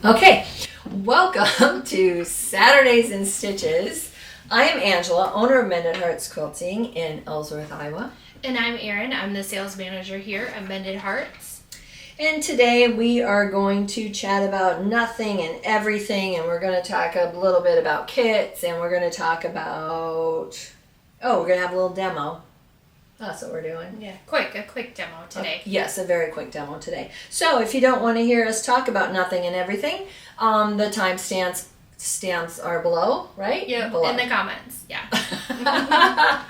Okay, welcome to Saturdays in Stitches. I am Angela, owner of Mended Hearts Quilting in Ellsworth, Iowa. And I'm Erin. I'm the sales manager here at Mended Hearts. And today we are going to chat about nothing and everything, and we're going to talk a little bit about kits, and we're going to talk about, we're going to have a little demo. That's what we're doing. Yeah, a quick demo today. Yes, a very quick demo today. So if you don't want to hear us talk about nothing and everything, the timestamps are below, right? Yeah, below. in the comments. Yeah.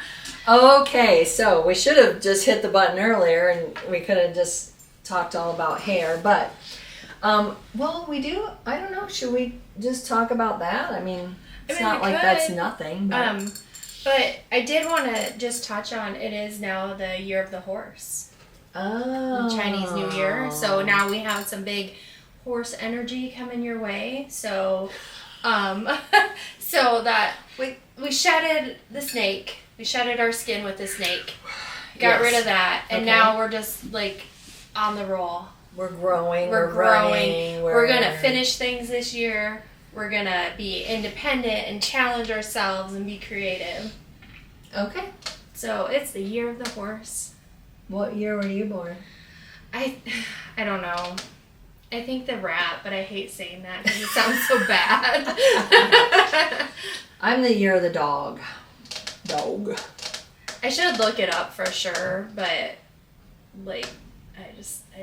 Okay, so we should have just hit the button earlier and we could have just talked all about hair, but we do. I don't know. Should we just talk about that? I mean, not like that's nothing. But I did want to just touch on it is now the year of the horse. Oh. The Chinese New Year. So now we have some big horse energy coming your way. So, so that we shedded the snake. We shedded our skin with the snake. Got rid of that, and now we're just like on the roll. We're growing. We're growing. We're gonna finish things this year. We're going to be independent and challenge ourselves and be creative. Okay. So it's the year of the horse. What year were you born? I don't know. I think the rat, but I hate saying that because it sounds so bad. I'm the year of the dog. Dog. I should look it up for sure, but I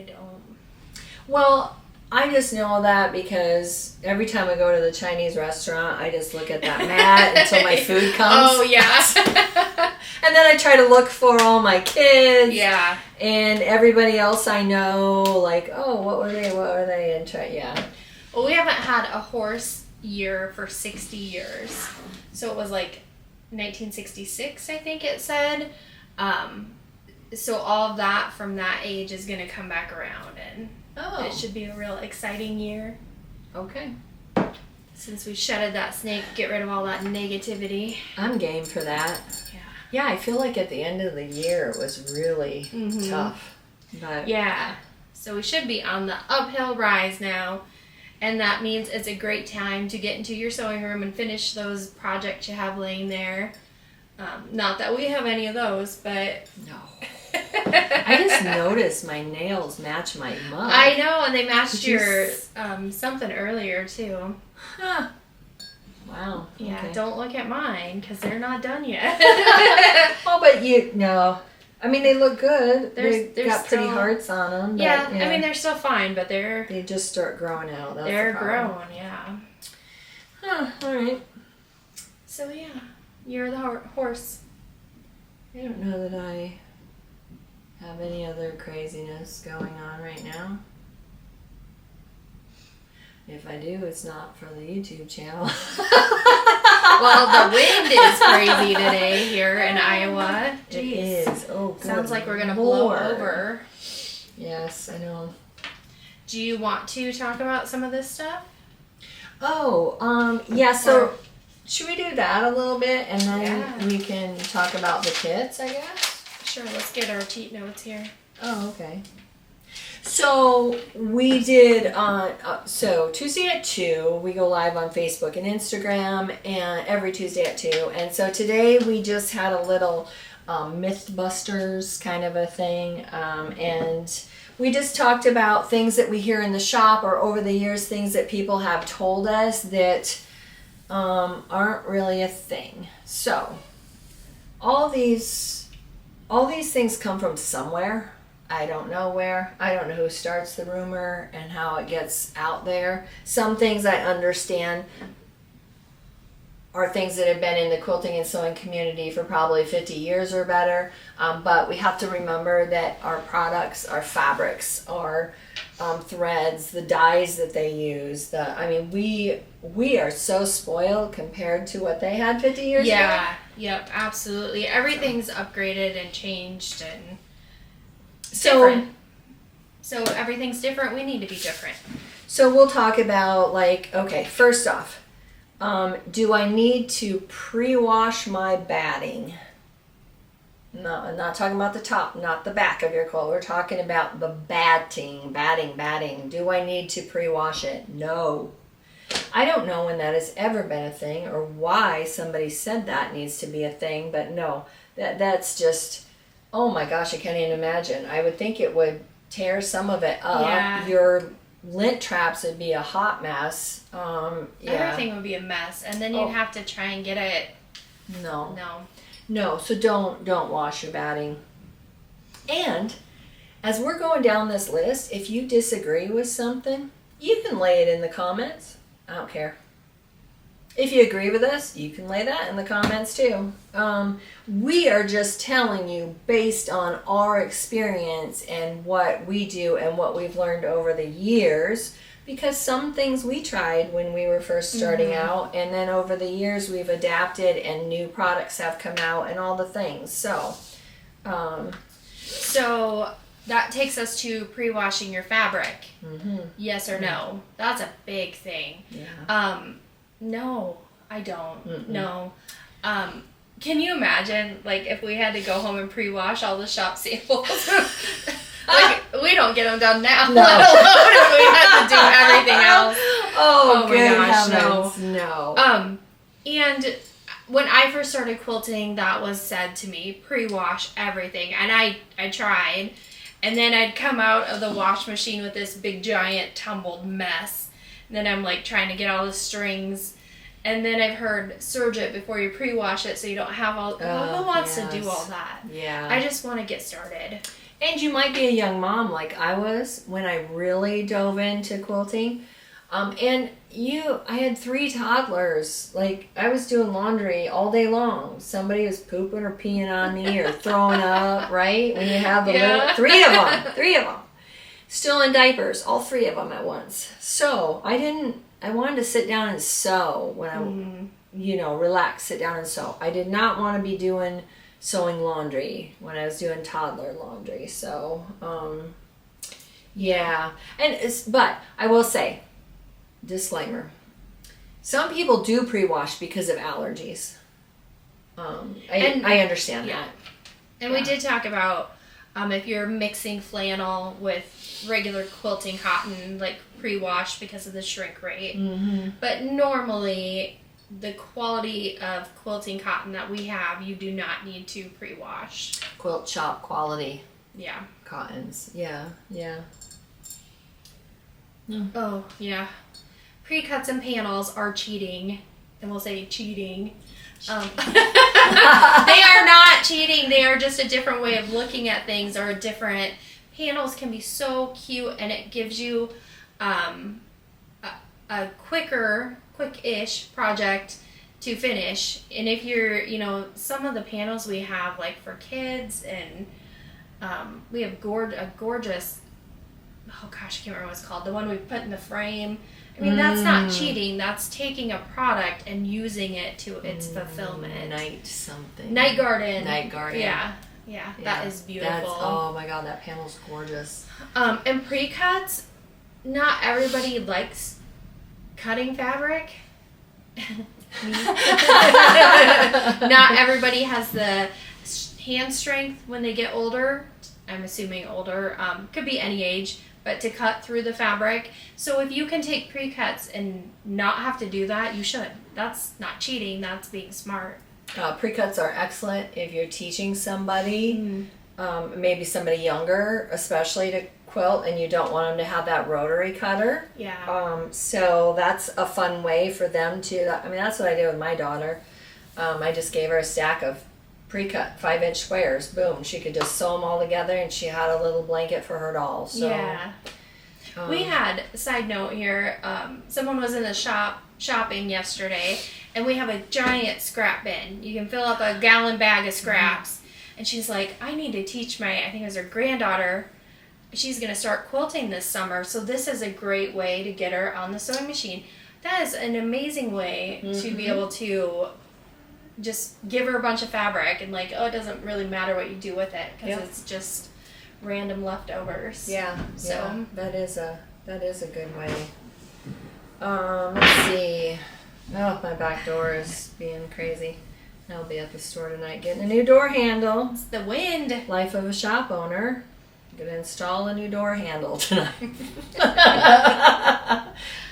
don't. Well, I just know that because every time I go to the Chinese restaurant, I just look at that mat until my food comes. Oh, yeah. And then I try to look for all my kids. Yeah. And everybody else I know, like, oh, what were they? And yeah. Well, we haven't had a horse year for 60 years. So it was like 1966, I think it said. So all of that from that age is going to come back around, and it should be a real exciting year. Okay. Since we shedded that snake, get rid of all that negativity. I'm game for that. Yeah. Yeah, I feel like at the end of the year it was really tough. But yeah. So we should be on the uphill rise now. And that means it's a great time to get into your sewing room and finish those projects you have laying there. Not that we have any of those, but... No. I just noticed my nails match my mug. I know, and they matched your something earlier, too. Huh. Wow. Yeah, okay. Don't look at mine, because they're not done yet. But no. I mean, they look good. They've got still, pretty hearts on them. But, yeah, I mean, they're still fine, but they just start growing out. That's they're grown, yeah. Huh, all right. So, yeah, you're the horse. I don't know that I have any other craziness going on right now. If I do, it's not for the YouTube channel. Well, the wind is crazy today here in Iowa. Jeez. It is. Oh, good. Sounds like we're going to blow over. Yes, I know. Do you want to talk about some of this stuff? Oh, yeah, so should we do that a little bit and then we can talk about the kits, I guess? Sure, let's get our cheat notes here. Oh, okay. So we did, Tuesday at 2, we go live on Facebook and Instagram, and every Tuesday at 2. And so today we just had a little Mythbusters kind of a thing, and we just talked about things that we hear in the shop or over the years, things that people have told us that aren't really a thing. So all these things come from somewhere. I don't know where. I don't know who starts the rumor and how it gets out there. Some things I understand are things that have been in the quilting and sewing community for probably 50 years or better. But we have to remember that our products, our fabrics, our threads, the dyes that they use. We are so spoiled compared to what they had 50 years ago. Yeah, yep, absolutely. Everything's upgraded and changed and different. So everything's different. We need to be different. So we'll talk about first off, do I need to pre-wash my batting? No, I'm not talking about the top, not the back of your quilt. We're talking about the batting. Do I need to pre-wash it? No. I don't know when that has ever been a thing or why somebody said that needs to be a thing, but no, that's just, oh my gosh, I can't even imagine. I would think it would tear some of it up. Yeah. Your lint traps would be a hot mess. Yeah. Everything would be a mess, and then you'd have to try and get it. No, so don't wash your batting. And as we're going down this list, if you disagree with something, you can lay it in the comments. I don't care. If you agree with us, you can lay that in the comments too. We are just telling you based on our experience and what we do and what we've learned over the years, because some things we tried when we were first starting out, and then over the years we've adapted and new products have come out and all the things. So that takes us to pre-washing your fabric. Yes or no? That's a big thing. Yeah. No, I don't. No. Can you imagine, like, if we had to go home and pre-wash all the shop samples? Like, we don't get them done now. No. Let alone if we had to do everything else. Oh my gosh, heavens, no. And when I first started quilting, that was said to me, pre-wash everything. And I tried. And then I'd come out of the wash machine with this big, giant, tumbled mess. And then I'm, like, trying to get all the strings. And then I've heard serge it before you pre-wash it so you don't have all... who wants to do all that? Yeah. I just want to get started. And you might be a young mom like I was when I really dove into quilting. And I had 3 toddlers. Like, I was doing laundry all day long. Somebody was pooping or peeing on me or throwing up, right? When you have the little, 3 of them. Still in diapers, all 3 of them at once. So I wanted to sit down and sew when I, relax, sit down and sew. I did not want to be doing sewing laundry when I was doing toddler laundry. So, yeah. But I will say, disclaimer, some people do pre-wash because of allergies. I understand that. And we did talk about if you're mixing flannel with regular quilting cotton, like pre-wash because of the shrink rate. But normally, the quality of quilting cotton that we have, you do not need to pre-wash. Quilt shop quality. Yeah. Cottons. Yeah. Oh, yeah. Pre-cuts and panels are cheating. And we'll say cheating. They are not cheating. They are just a different way of looking at things, or a different... Panels can be so cute, and it gives you a quick-ish project to finish. And if you're, some of the panels we have, like for kids, and we have a gorgeous, oh gosh, I can't remember what it's called, the one we put in the frame. I mean, that's not cheating. That's taking a product and using it to its fulfillment. Night Garden. Yeah, that is beautiful. Oh my god, that panel's gorgeous. And pre-cuts, not everybody likes cutting fabric. Not everybody has the hand strength when they get older. I'm assuming older. Could be any age, but to cut through the fabric. So if you can take pre-cuts and not have to do that, you should. That's not cheating. That's being smart. Pre-cuts are excellent if you're teaching somebody, maybe somebody younger, especially to quilt, and you don't want them to have that rotary cutter. Yeah. So that's a fun way for them to, that's what I did with my daughter. I just gave her a stack of pre-cut 5-inch squares. Boom. She could just sew them all together, and she had a little blanket for her doll. So, yeah. We had, side note here, someone was in the shopping yesterday, and we have a giant scrap bin. You can fill up a gallon bag of scraps. And she's like, I need to teach I think it was her granddaughter, she's going to start quilting this summer, so this is a great way to get her on the sewing machine. That is an amazing way to be able to just give her a bunch of fabric and it doesn't really matter what you do with it, because it's just random leftovers. Yeah, so that is a good way. Let's see. Oh, my back door is being crazy. I'll be at the store tonight getting a new door handle. It's the wind. Life of a shop owner. I'm going to install a new door handle tonight.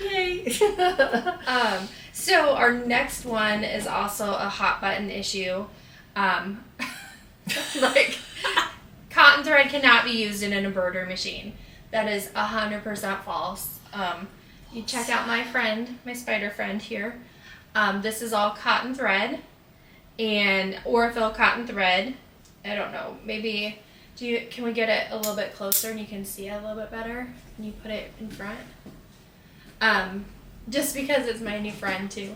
Yay. So our next one is also a hot button issue. Like, cotton thread cannot be used in an embroidery machine. That is 100% false. You check out my friend, my spider friend here. This is all cotton thread and Aurifil cotton thread. I don't know, maybe can we get it a little bit closer and you can see it a little bit better? Can you put it in front? Just because it's my new friend too.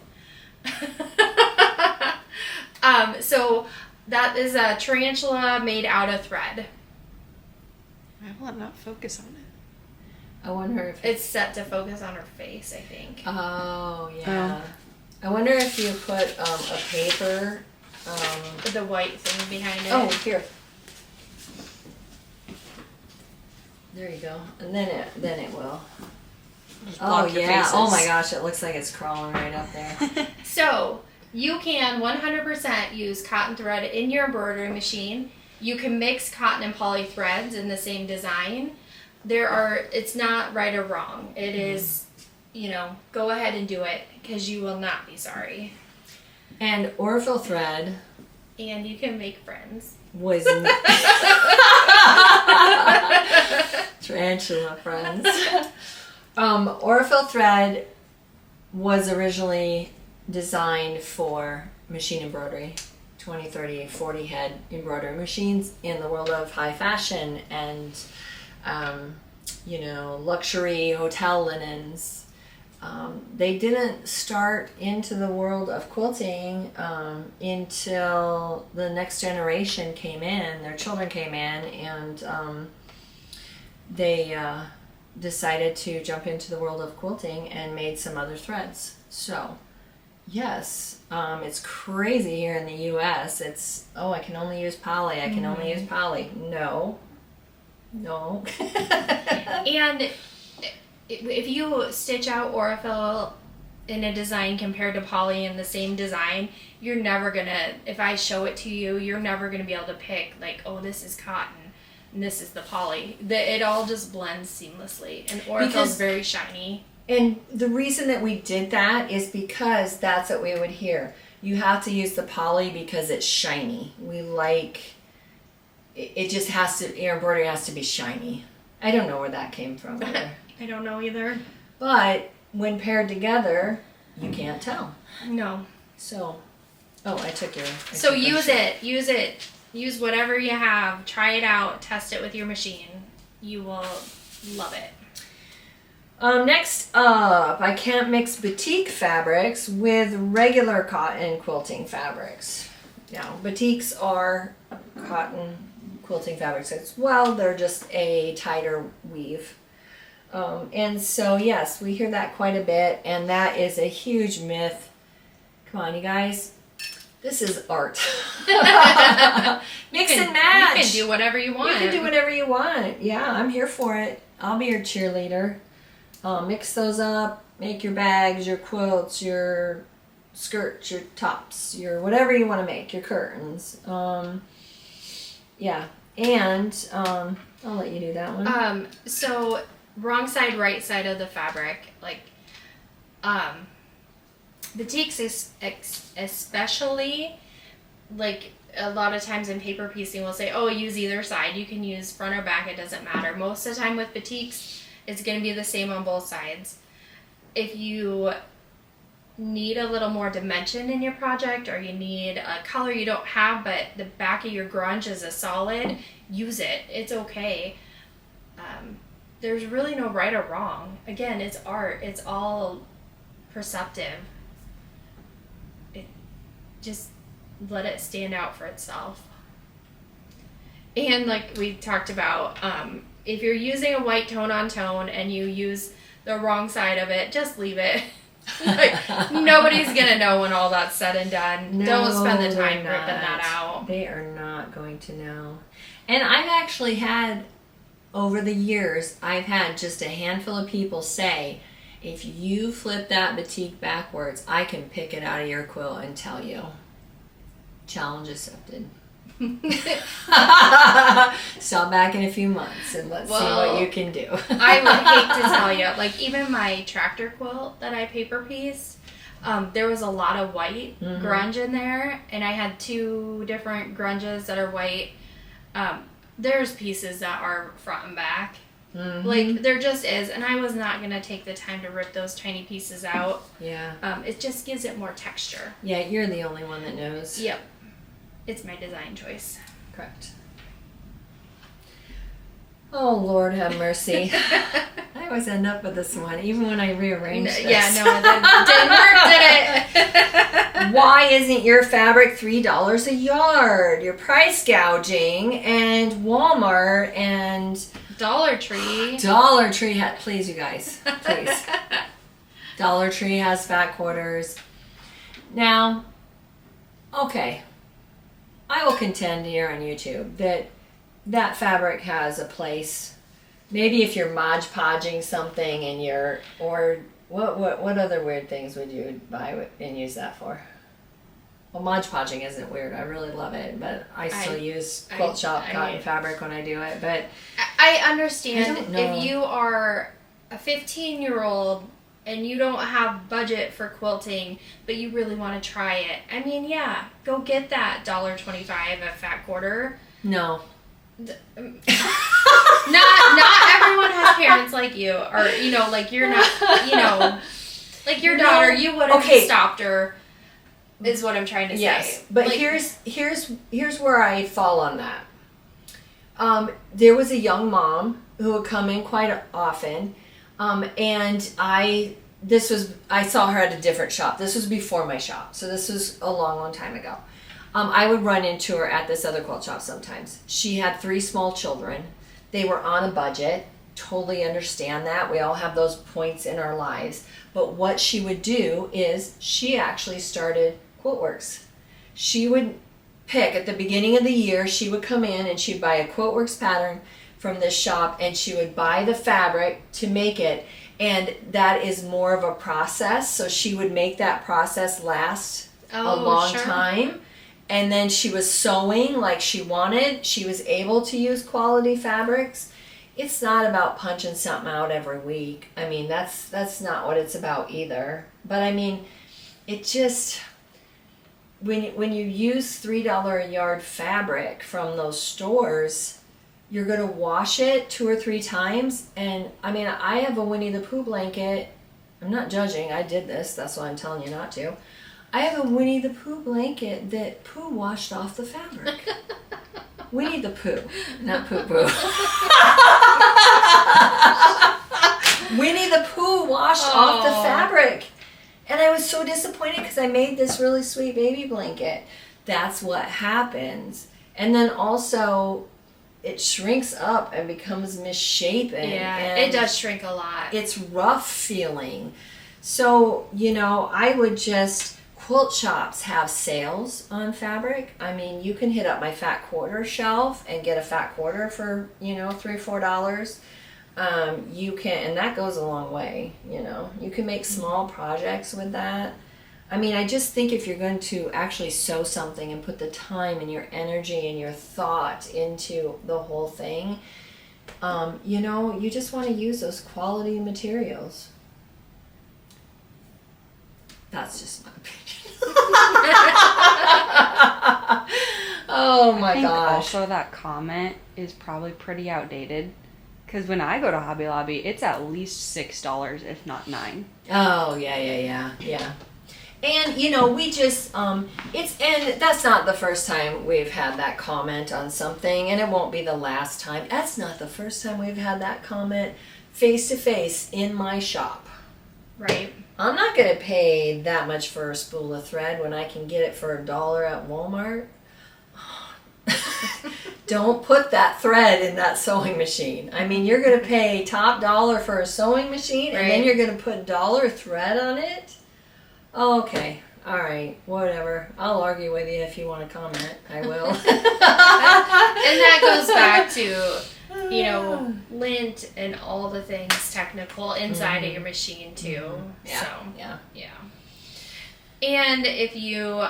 So that is a tarantula made out of thread. I will not focus on it. I wonder if It's set to focus on her face, I think. Oh, yeah. I wonder if you put a paper. With the white thing behind it. Oh, here. There you go. And then it will. Just Oh, block your yeah. faces. Oh, my gosh. It looks like it's crawling right up there. So, you can 100% use cotton thread in your embroidery machine. You can mix cotton and poly threads in the same design. It's not right or wrong. It is, go ahead and do it because you will not be sorry. And Aurifil thread And you can make friends. was tarantula friends. Aurifil thread was originally designed for machine embroidery, 20, 30, 40 head embroidery machines in the world of high fashion and luxury hotel linens. They didn't start into the world of quilting until the next generation came in, their children came in, and they decided to jump into the world of quilting and made some other threads. So, yes, it's crazy here in the U.S. It's, I can only use poly, I can only use poly. No. And if you stitch out Aurifil in a design compared to poly in the same design, you're never gonna, if I show it to you, you're never gonna be able to pick like, oh, this is cotton and this is the poly. It all just blends seamlessly, and Aurifil's very shiny. And the reason that we did that is because that's what we would hear. You have to use the poly because it's shiny. We like, it just has to, your embroidery has to be shiny. I don't know where that came from either. I don't know either. But when paired together, you can't tell. No. So, I took your... So use it. Use whatever you have. Try it out. Test it with your machine. You will love it. Next up, I can't mix batik fabrics with regular cotton quilting fabrics. Now, batiks are cotton quilting fabrics as well. They're just a tighter weave. And so, yes, we hear that quite a bit, and that is a huge myth. Come on, you guys. This is art. Mix and match. You can do whatever you want. You can do whatever you want. Yeah, I'm here for it. I'll be your cheerleader. Mix those up. Make your bags, your quilts, your skirts, your tops, your whatever you want to make, your curtains. Yeah. And I'll let you do that one. So wrong side, right side of the fabric, like batiks especially, like a lot of times in paper piecing we'll say, oh, use either side. You can use front or back, it doesn't matter. Most of the time with batiks, it's going to be the same on both sides. If you need a little more dimension in your project, or you need a color you don't have but the back of your grunge is a solid, use it. It's okay. There's really no right or wrong. Again, it's art. It's all perceptive. Just let it stand out for itself. And like we talked about, if you're using a white tone on tone and you use the wrong side of it, just leave it. Like, nobody's gonna know when all that's said and done. No, don't spend the time they're ripping not. that out. They are not going to know. And I've actually had, over the years, I've had just a handful of people say, if you flip that batik backwards, I can pick it out of your quilt and tell you. Challenge accepted. Stop back in a few months and let's see what you can do. I would hate to tell you, like even my tractor quilt that I paper pieced, there was a lot of white grunge in there, and I had 2 different grunges that are white. There's pieces that are front and back. Like there just is, and I was not gonna take the time to rip those tiny pieces out. Yeah. It just gives it more texture. Yeah, you're the only one that knows. Yep. It's my design choice. Correct. Oh, Lord have mercy. I always end up with this one, even when I rearrange this. Yeah, no, that didn't work, did it? Why isn't your fabric $3 a yard? You're price gouging, and Walmart and Dollar Tree. Please, you guys, please. Dollar Tree has fat quarters. Now, okay, I will contend here on YouTube that fabric has a place. Maybe if you're Mod Podging something and or what other weird things would you buy and use that for? Well, Mod Podging isn't weird. I really love it, but I still use quilt shop cotton fabric when I do it. But I understand I don't know. if you are a 15-year-old and you don't have budget for quilting, but you really want to try it. I mean, yeah, go get that $1.25 a fat quarter. No. Not everyone has parents like you, or like you're not, like your daughter. You would have stopped her. Is what I'm trying to say. Yes, but like, here's where I fall on that. There was a young mom who would come in quite often, and I saw her at a different shop. This was before my shop, so this was a long time ago. I would run into her at this other quilt shop sometimes. She had 3 small children. They were on a budget. Totally understand that. We all have those points in our lives. But what she would do is she actually started Quiltworks. She would pick at the beginning of the year, she would come in and she'd buy a Quiltworks pattern from this shop, and she would buy the fabric to make it. And that is more of a process. So she would make that process last a long time. And then she was sewing like she wanted. She was able to use quality fabrics. It's not about punching something out every week. I mean, that's not what it's about either. But I mean, it just, when you use $3 a yard fabric from those stores, you're going to wash it 2 or 3 times. And I mean, I have a Winnie the Pooh blanket. I'm not judging. I did this. That's why I'm telling you not to. I have a Winnie the Pooh blanket that Pooh washed off the fabric. Winnie the Pooh, not Pooh Pooh. Winnie the Pooh washed off the fabric. And I was so disappointed because I made this really sweet baby blanket. That's what happens. And then also, it shrinks up and becomes misshapen. Yeah, and it does shrink a lot. It's rough feeling. So, I would just... Quilt shops have sales on fabric. I mean, you can hit up my fat quarter shelf and get a fat quarter for, $3 or $4. You can, and that goes a long way, You can make small projects with that. I mean, I just think if you're going to actually sew something and put the time and your energy and your thought into the whole thing, you just want to use those quality materials. That's just my opinion. Oh my gosh. Also, that comment is probably pretty outdated. Because when I go to Hobby Lobby, it's at least $6, if not $9. Oh, yeah. And, we just, and that's not the first time we've had that comment on something, and it won't be the last time. That's not the first time we've had that comment face to face in my shop. Right. I'm not going to pay that much for a spool of thread when I can get it for $1 at Walmart. Don't put that thread in that sewing machine. I mean, you're going to pay top dollar for a sewing machine, and then you're going to put dollar thread on it? Okay. All right. Whatever. I'll argue with you if you want to comment. I will. And that goes back to... lint and all the things technical inside of your machine too. Yeah. So, yeah. And if you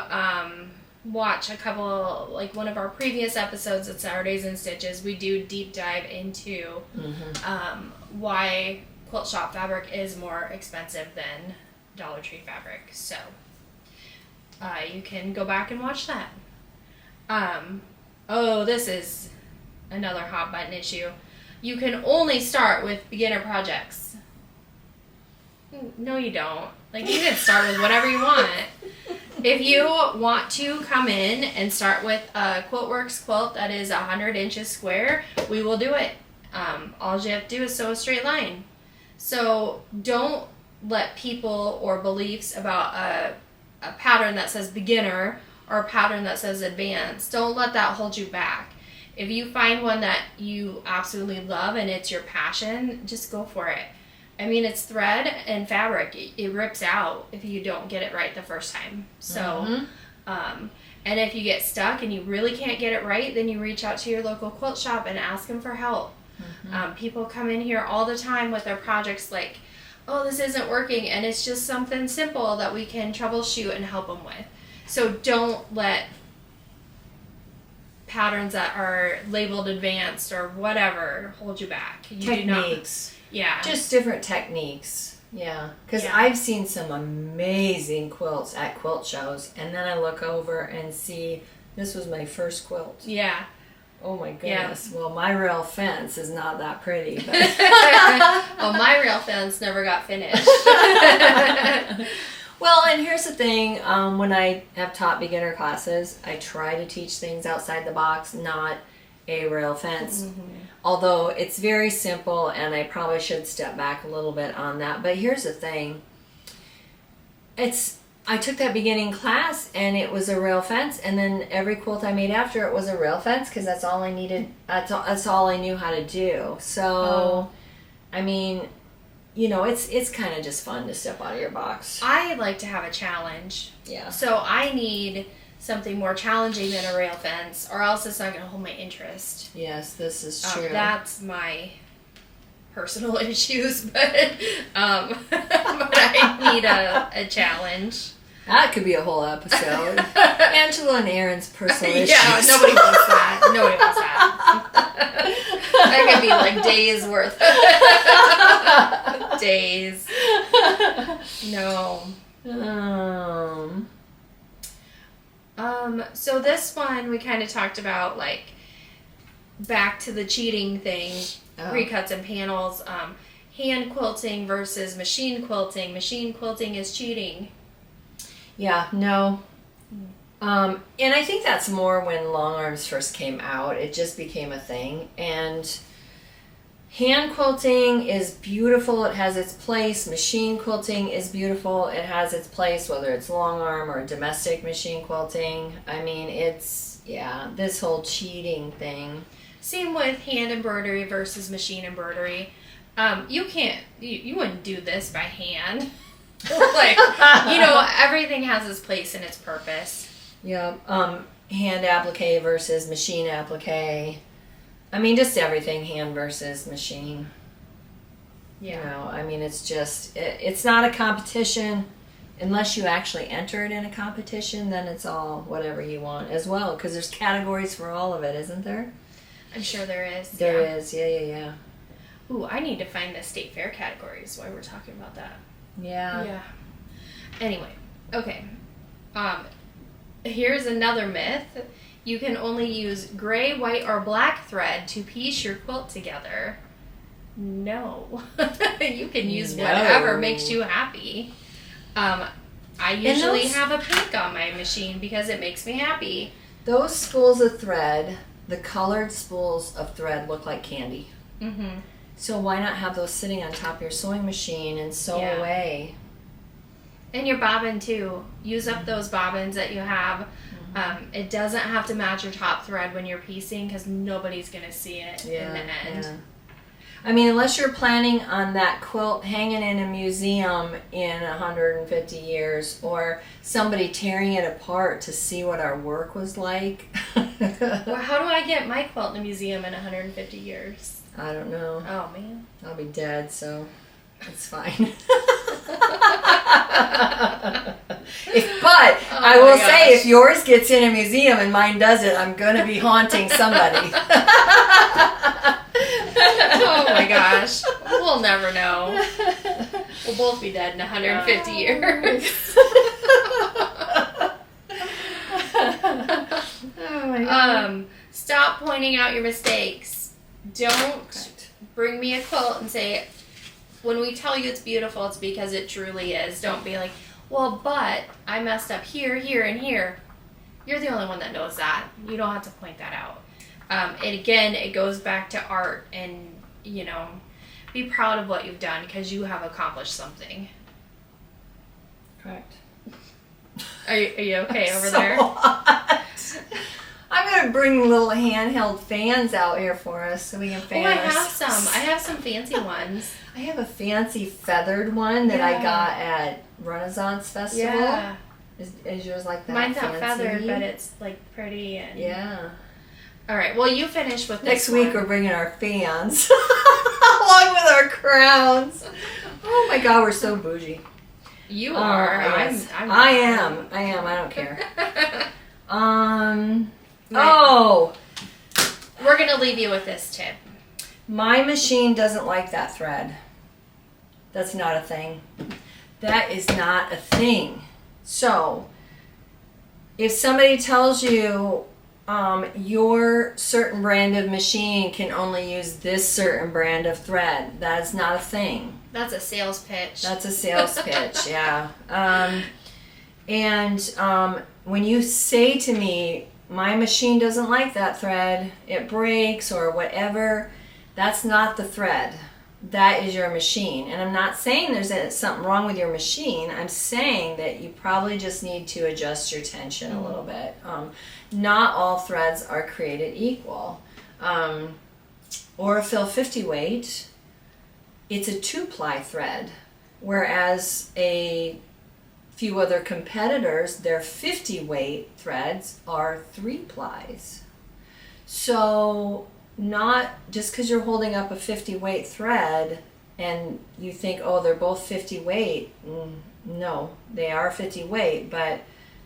watch a couple, like one of our previous episodes at Saturdays and Stitches, we do deep dive into why quilt shop fabric is more expensive than Dollar Tree fabric. So you can go back and watch that. This is another hot button issue. You can only start with beginner projects. No, you don't. Like, you can start with whatever you want. If you want to come in and start with a QuiltWorks quilt that is 100 inches square, we will do it. All you have to do is sew a straight line. So don't let people or beliefs about a pattern that says beginner or a pattern that says advanced, don't let that hold you back. If you find one that you absolutely love and it's your passion, just go for it. I mean, it's thread and fabric. It rips out if you don't get it right the first time. So, and if you get stuck and you really can't get it right, then you reach out to your local quilt shop and ask them for help. People come in here all the time with their projects like, oh, this isn't working, and it's just something simple that we can troubleshoot and help them with. So don't let patterns that are labeled advanced or whatever hold you back. Techniques. Yeah. Just different techniques. Yeah. Because I've seen some amazing quilts at quilt shows, and then I look over and see this was my first quilt. Yeah. Oh my goodness. Yeah. Well, my rail fence is not that pretty. But well, my rail fence never got finished. Well, and here's the thing. When I have taught beginner classes, I try to teach things outside the box, not a rail fence. Although it's very simple, and I probably should step back a little bit on that. But here's the thing. I took that beginning class, and it was a rail fence, and then every quilt I made after it was a rail fence because that's all I needed. That's all I knew how to do. So, I mean, you know, it's kind of just fun to step out of your box. I like to have a challenge. Yeah. So I need something more challenging than a rail fence, or else it's not going to hold my interest. Yes, this is true. That's my personal issues, but I need a challenge. That could be a whole episode. Angela and Erin's personal issues. Yeah, nobody wants that. Nobody wants that. That could be like days worth. Days. No. So this one we kind of talked about, like, back to the cheating thing, recuts and panels, hand quilting versus machine quilting. Machine quilting is cheating. Yeah, no. And I think that's more when long arms first came out. It just became a thing. And hand quilting is beautiful. It has its place. Machine quilting is beautiful. It has its place, whether it's long arm or domestic machine quilting. I mean, this whole cheating thing. Same with hand embroidery versus machine embroidery. You wouldn't do this by hand. Like, you know, everything has its place and its purpose. Yeah. Hand applique versus machine applique. I mean, just everything hand versus machine. Yeah. You know, I mean, it's just, it's not a competition. Unless you actually enter it in a competition, then it's all whatever you want as well. Because there's categories for all of it, isn't there? I'm sure there is. There is, yeah. Ooh, I need to find the state fair categories while we're talking about that. Yeah. Anyway, okay. Here's another myth. You can only use gray, white, or black thread to piece your quilt together. No. You can use whatever makes you happy. I usually have a pink on my machine because it makes me happy. Those spools of thread, the colored spools of thread, look like candy. Mm-hmm. So why not have those sitting on top of your sewing machine and sew away? And your bobbin too. Use up those bobbins that you have. It doesn't have to match your top thread when you're piecing because nobody's going to see it in the end. Yeah. I mean, unless you're planning on that quilt hanging in a museum in 150 years or somebody tearing it apart to see what our work was like. Well, how do I get my quilt in a museum in 150 years? I don't know. Oh, man. I'll be dead, so it's fine. But I my will say, gosh. if yours gets in a museum and mine doesn't, I'm going to be haunting somebody. Oh my gosh. We'll never know. We'll both be dead in 150 years. Oh my God. Stop pointing out your mistakes. Don't bring me a quilt and say, when we tell you it's beautiful, it's because it truly is. Don't be like, well, but I messed up here, here, and here. You're the only one that knows that. You don't have to point that out. And again, it goes back to art and, you know, be proud of what you've done because you have accomplished something. Correct. Are you okay over So there? hot. I'm going to bring little handheld fans out here for us so we can fan I ourselves. have some. I have some fancy ones. I have a fancy feathered one that I Yeah. got at Renaissance Festival. Yeah. Is yours like that? Mine's not fancy? feathered, but it's like pretty and Yeah. All right. Well, you finish with Next this week one. we're bringing our fans along with our crowns. Oh my God, we're so bougie. You are. Yes. I'm I am. I don't care. Oh, We're gonna leave you with this tip. my machine doesn't like that thread. That's not a thing. That is not a thing. So, if somebody tells you your certain brand of machine can only use this certain brand of thread, that is not a thing. That's a sales pitch. That's a sales pitch, yeah. When you say to me, my machine doesn't like that thread, it breaks or whatever, that's not the thread. That is your machine. And I'm not saying there's something wrong with your machine. I'm saying that you probably just need to adjust your tension a little bit. Not all threads are created equal. Aurifil 50 weight, it's a 2-ply thread, whereas a few other competitors, their 50 weight threads are 3 plies. So not just because you're holding up a 50 weight thread and you think, oh, they're both 50 weight. No, they are 50 weight, but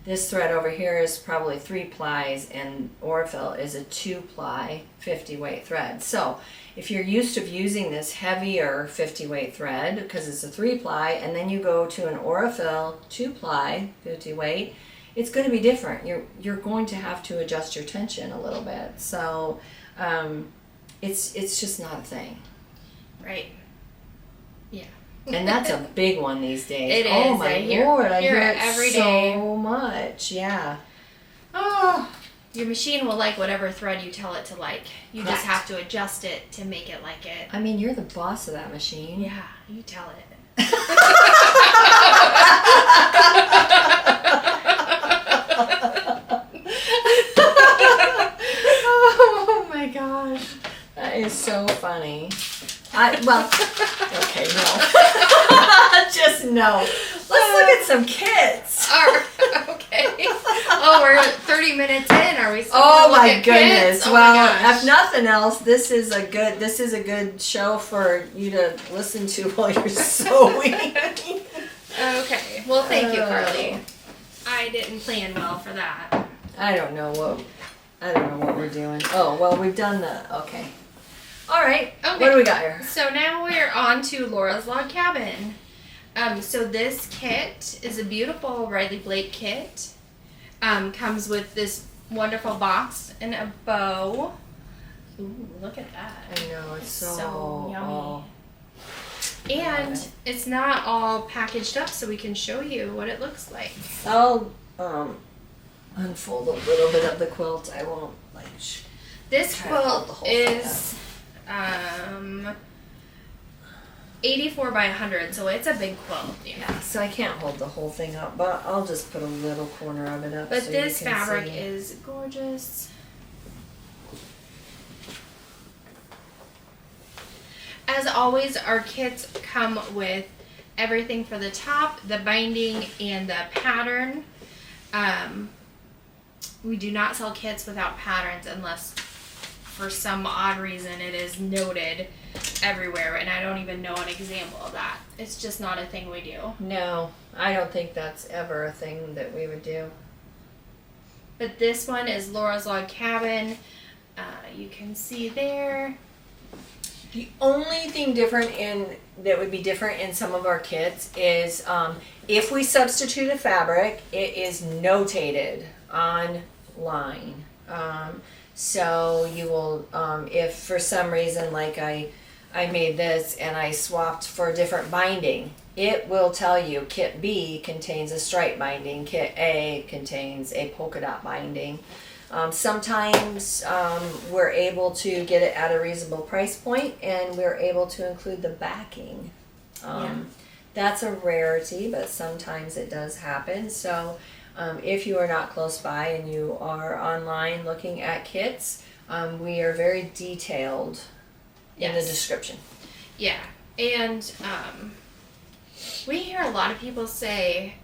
this thread over here is probably 3 plies and Aurifil is a 2-ply 50 weight thread. So if you're used to using this heavier 50 weight thread because it's a 3-ply and then you go to an Aurifil 2-ply 50 weight, it's going to be different. You're going to have to adjust your tension a little bit. So it's just not a thing. Right. Yeah. And that's a big one these days. It Oh is. my I Lord, I hear hear it it every so day. much. Yeah. Oh. Your machine will like whatever thread you tell it to like. You just Correct. have to adjust it to make it like it. I mean, you're the boss of that machine. Yeah, you tell it. Oh my gosh. That is so funny. Okay, no. Just no. Let's look at some kits. Okay. Oh, we're 30 minutes in. Are we still Oh gonna look my at goodness. kits? Oh Well, my gosh. if nothing else, this is a good show for you to listen to while you're sewing. Okay. Well, thank you, Carly. I didn't plan well for that. I don't know what we're doing. Oh, well, we've done okay. All right. Okay. What do we got here? So now we're on to Laura's Log Cabin. So this kit is a beautiful Riley Blake kit. Comes with this wonderful box and a bow. Ooh, look at that. I know, it's so yummy. oh, And it's not all packaged up, so we can show you what it looks like. I'll unfold a little bit of the quilt. I won't This try to hold the quilt whole thing is 84 by 100, so it's a big quilt. Yeah, so I can't hold the whole thing up, but I'll just put a little corner of it up. But so this you can fabric see. is gorgeous. As always, our kits come with everything for the top, the binding, and the pattern. We do not sell kits without patterns unless for some odd reason it is noted. everywhere, and I don't even know an example of that. It's just not a thing we do. No, I don't think that's ever a thing that we would do. But this one is Laura's Log Cabin. You can see there. The only thing that would be different in some of our kits is if we substitute a fabric, it is notated online. So you will, if for some reason, like I made this and I swapped for a different binding, it will tell you kit B contains a stripe binding, kit A contains a polka dot binding. Sometimes we're able to get it at a reasonable price point, and we're able to include the backing. That's a rarity, but sometimes it does happen. So if you are not close by and you are online looking at kits, we are very detailed in the description. Yeah, and we hear a lot of people say,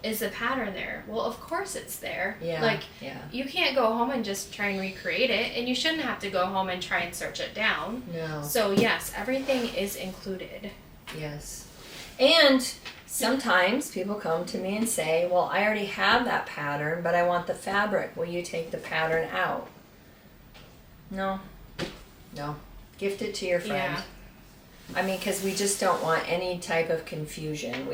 is the pattern there? Well, of course it's there. Yeah. You can't go home and just try and recreate it, and you shouldn't have to go home and try and search it down. No. So yes, everything is included. Yes. And sometimes people come to me and say, well, I already have that pattern, but I want the fabric. Will you take the pattern out? No. Gift it to your friend. Yeah. I mean, because we just don't want any type of confusion.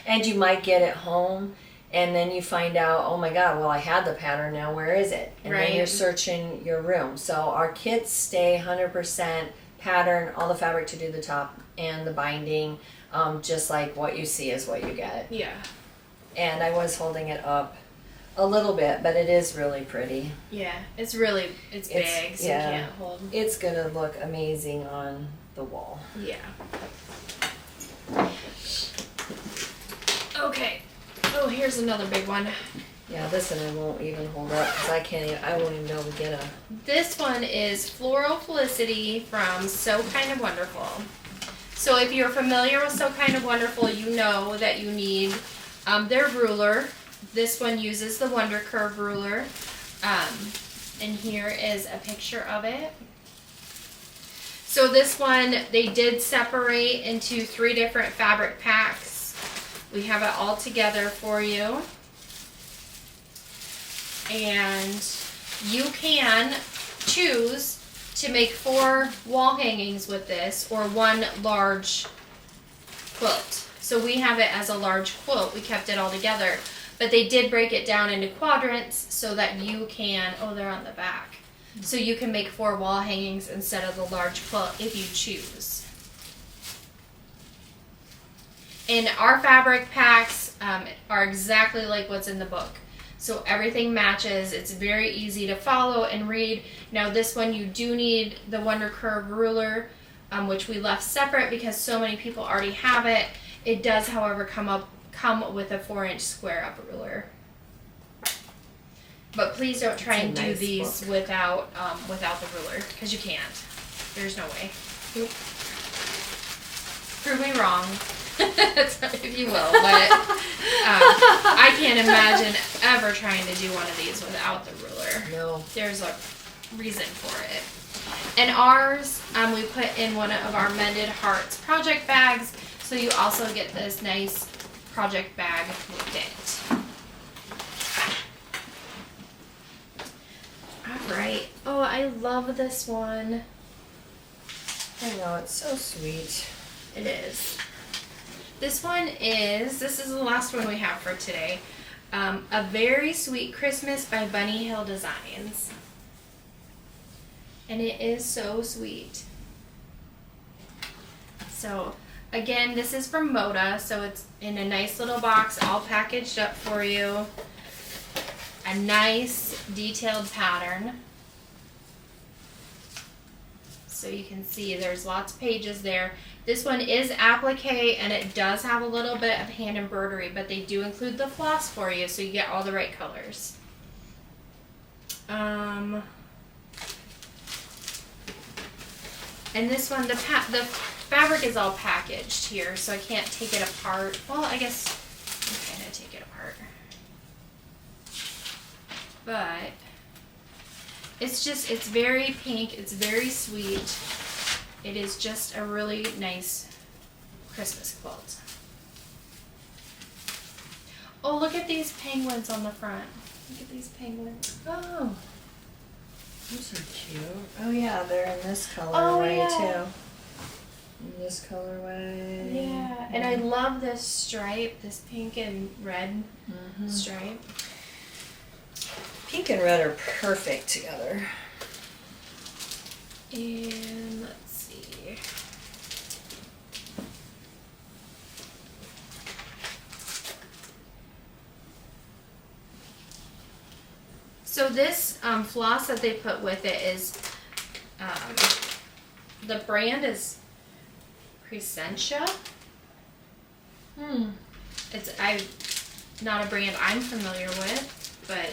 And you might get it home, and then you find out, oh my God, well, I had the pattern now, where is it? And then you're searching your room. So our kits stay 100% pattern, all the fabric to do the top and the binding, just like what you see is what you get. Yeah. And I was holding it up a little bit, but it is really pretty. Yeah, it's big, so you can't hold. It's gonna look amazing on the wall. Yeah. Okay. Oh, here's another big one. Yeah, this one I won't even hold up because I won't even be able to get a. This one is Floral Felicity from So Kind of Wonderful. So if you're familiar with So Kind of Wonderful, you know that you need their ruler. This one uses the Wonder Curve ruler. And here is a picture of it. So this one, they did separate into 3 different fabric packs. We have it all together for you. And you can choose to make 4 wall hangings with this or 1 large quilt. So we have it as a large quilt. We kept it all together. But they did break it down into quadrants so that you can, they're on the back. So you can make 4 wall hangings instead of the large quilt if you choose. And our fabric packs are exactly like what's in the book. So everything matches. It's very easy to follow and read. Now this one you do need the Wonder Curve ruler, which we left separate because so many people already have it. It does, however, come with a 4-inch square up ruler. But please don't try and do these without the ruler, because you can't. There's no way. Nope. Prove me wrong, if you will. But I can't imagine ever trying to do one of these without the ruler. No. There's a reason for it. And ours, we put in one of our Mended Hearts project bags, so you also get this nice project bag with it. Alright. Oh, I love this one. I know, it's so sweet. It is. This is the last one we have for today. A Very Sweet Christmas by Bunny Hill Designs. And it is so sweet. So, again, this is from Moda, so it's in a nice little box, all packaged up for you. A nice detailed pattern. So you can see there's lots of pages there. This one is applique and it does have a little bit of hand embroidery, but they do include the floss for you so you get all the right colors. And this one, the fabric is all packaged here, so I can't take it apart. Well, I guess I'm gonna take it apart. But It's very pink. It's very sweet. It is just a really nice Christmas quilt. Oh, look at these penguins on the front. Look at these penguins. Oh, those are cute. Oh yeah, they're in this colorway too. In this colorway. Yeah, and I love this stripe, this pink and red stripe. Pink and red are perfect together. And let's see. So this floss that they put with it is, the brand is Crescentia. It's not a brand I'm familiar with, but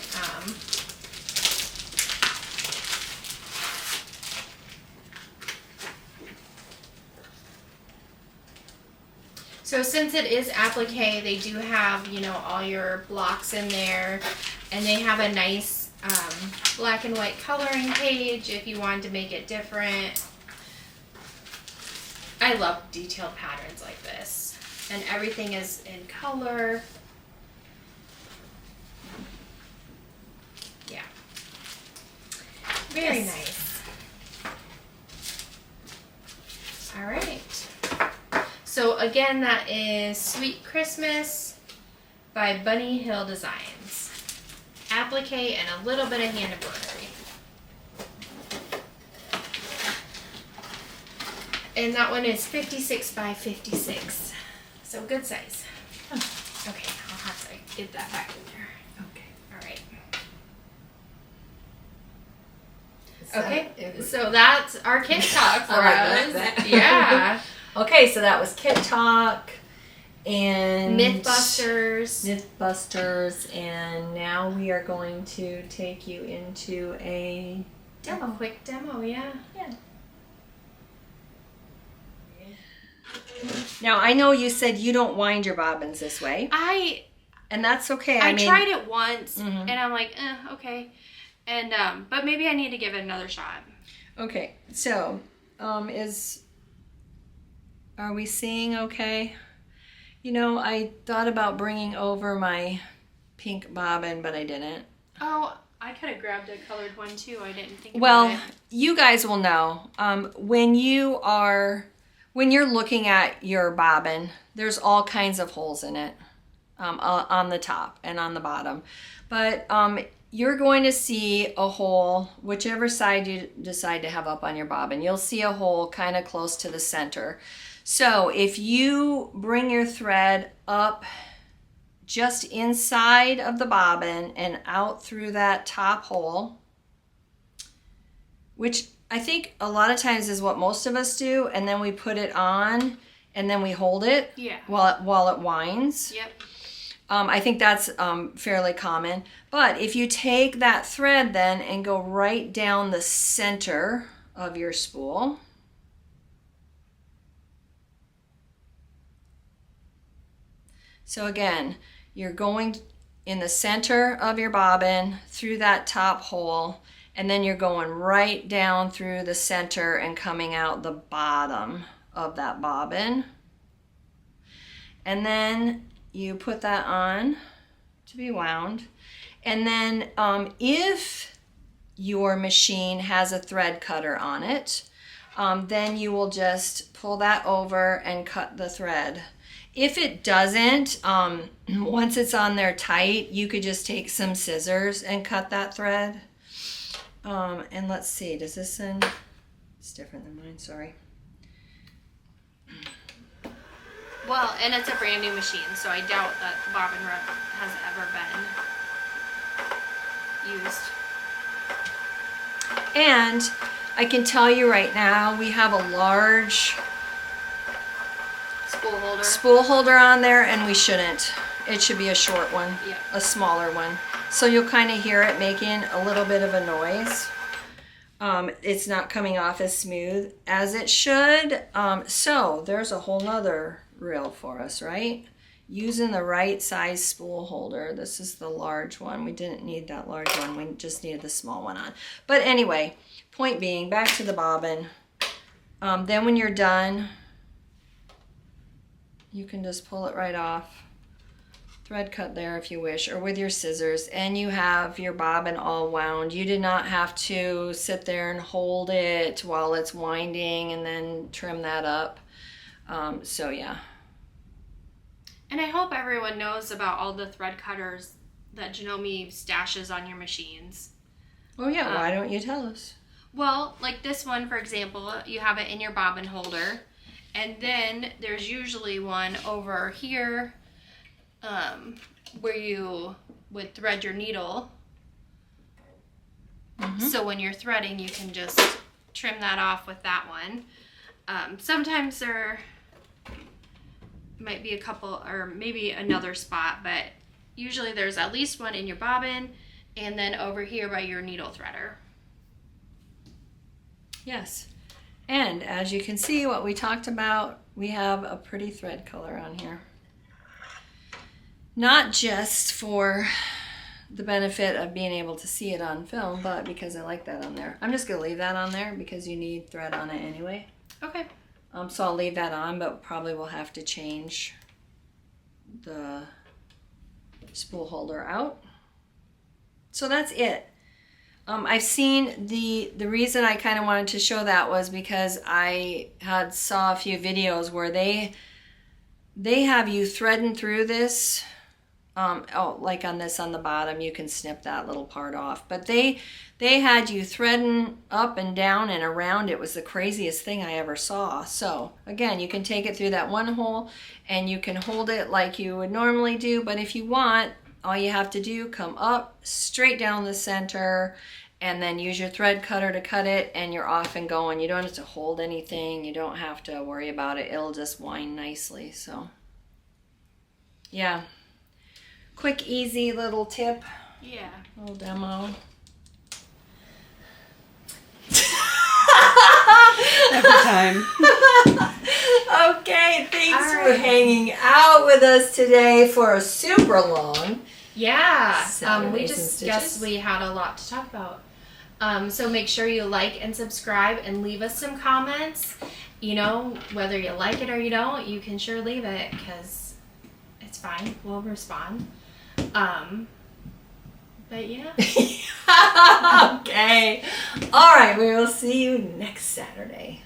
so since it is applique, they do have, you know, all your blocks in there, and they have a nice black and white coloring page if you wanted to make it different. I love detailed patterns like this, and everything is in color. Yeah, very nice. All right. So again, that is Sweet Christmas by Bunny Hill Designs. Applique and a little bit of hand embroidery. And that one is 56 by 56. So good size. Okay, I'll have to get that back in there. Okay. All right. Okay, so that's our kit talk for us. That. Yeah. Okay, so that was Kit Talk and Mythbusters, and now we are going to take you into a demo. A quick demo, yeah. Now I know you said you don't wind your bobbins this way, and that's okay. I mean, tried it once, and I'm like, okay, and but maybe I need to give it another shot. Okay, so are we seeing okay? You know, I thought about bringing over my pink bobbin, but I didn't. Oh, I could have grabbed a colored one too. I didn't think about it. Well, you guys will know. When you're looking at your bobbin, there's all kinds of holes in it on the top and on the bottom. But you're going to see a hole, whichever side you decide to have up on your bobbin. You'll see a hole kind of close to the center. So if you bring your thread up just inside of the bobbin and out through that top hole, which I think a lot of times is what most of us do, and then we put it on and then we hold it while it winds. Yep. I think that's fairly common. But if you take that thread then and go right down the center of your spool, so again, you're going in the center of your bobbin through that top hole, and then you're going right down through the center and coming out the bottom of that bobbin. And then you put that on to be wound. And then if your machine has a thread cutter on it, then you will just pull that over and cut the thread. If it doesn't, once it's on there tight, you could just take some scissors and cut that thread. And let's see, does this end? It's different than mine, sorry. Well, and it's a brand new machine, so I doubt that the bobbin rub has ever been used. And I can tell you right now, we have a large spool holder on there, and we shouldn't. It should be a short one, a smaller one. So you'll kind of hear it making a little bit of a noise. It's not coming off as smooth as it should. So there's a whole nother reel for us, right? using the right size spool holder. This is the large one. We didn't need that large one. We just needed the small one on. But anyway, point being, back to the bobbin. Then when you're done, you can just pull it right off. Thread cut there if you wish, or with your scissors, and you have your bobbin all wound. You did not have to sit there and hold it while it's winding and then trim that up. So yeah. And I hope everyone knows about all the thread cutters that Janome stashes on your machines. Oh yeah, why don't you tell us? Well, like this one, for example, you have it in your bobbin holder, and then there's usually one over here where you would thread your needle. So when you're threading, you can just trim that off with that one. Sometimes there might be a couple, or maybe another spot, but usually there's at least one in your bobbin, and then over here by your needle threader. Yes. And as you can see, what we talked about, we have a pretty thread color on here. Not just for the benefit of being able to see it on film, but because I like that on there. I'm just going to leave that on there because you need thread on it anyway. Okay. So I'll leave that on, but probably will have to change the spool holder out. So that's it. I've seen the reason I kind of wanted to show that was because I saw a few videos where they have you threading through this. Like on this on the bottom, you can snip that little part off. But they had you threading up and down and around. It was the craziest thing I ever saw. So again, you can take it through that one hole and you can hold it like you would normally do. But if you want, all you have to do, come up straight down the center and then use your thread cutter to cut it, and you're off and going. You don't have to hold anything. You don't have to worry about it. It'll just wind nicely. So yeah. Quick, easy little tip. Yeah. Little demo. Every time. Okay, thanks All for right. hanging out with us today for a super long. Yeah. Saturdays We and just Stitches. guessed we had a lot to talk about. So make sure you like and subscribe and leave us some comments. You know, whether you like it or you don't, you can sure leave it because it's fine. We'll respond. But yeah. Okay. All right, we will see you next Saturday.